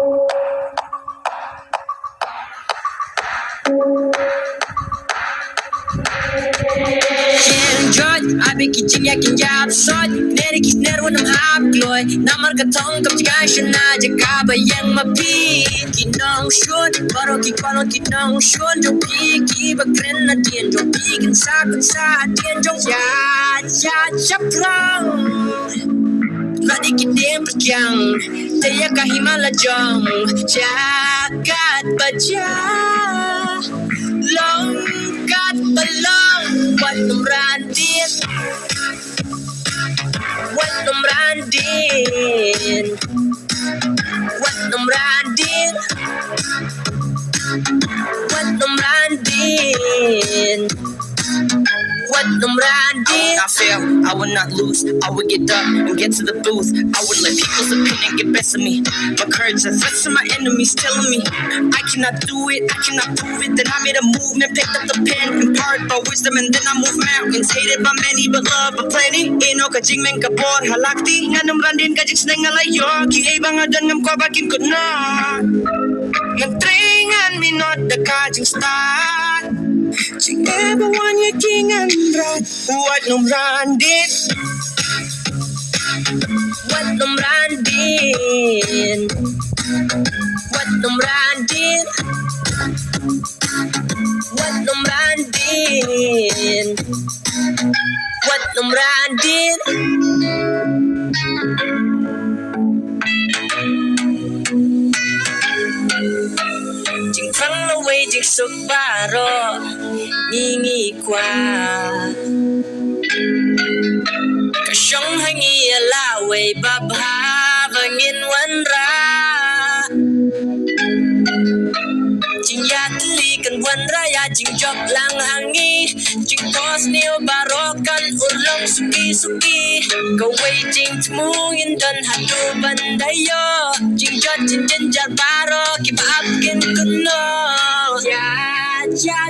I be kitchen yakin jab sod nere kis ner wonam hab gloy namar ka tong kam jiga shana jaka bayang mapi kinong shon baro ki kolon kinong shon jo pi ki bakren na tien jo pi kin sa tien jong ya chaprang Ladi kidem perjang Daya kahimala jong Jagat baja Longkat belong Wat numrandin Wat numrandin Wat numrandin Wat numrandin What numrandin I fail, I would not lose I would get up and get to the booth I would let people's opinion get best of me My courage and threats to my enemies telling me I cannot do it, I cannot prove it Then I made a movement, picked up the pen Imparted by wisdom and then I moved mountains Hated by many but loved by plenty Ino ka jingmen ka por halakti Nga numrandin ka jiks na ngalayo Ki ay bangadan ngam ko bakin ko na Ngantringan minot da ka jing start Jing everyone you king and right What numrandin What numrandin What numrandin What numrandin What numrandin Jing phang away jing suk baro Ngi qua Shong hangi la way babha vangin wanra Jing ya tli kan wanra ya jing jok lang hangi Jing tos neo barokan ulong suki Go waiting tmu yin dan hatu bandayo Jing jot jin jar baro ki baap kin kuno Ya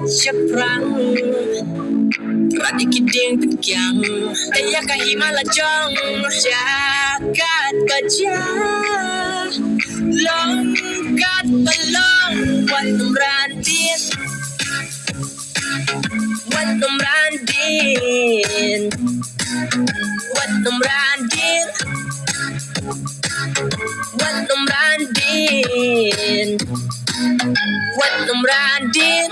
chaprang Radi kiding pikyang Daya kahimala jong Jagat baja Longkat balong Wat numrandin Wat numrandin Wat numrandin Wat numrandin What numrandin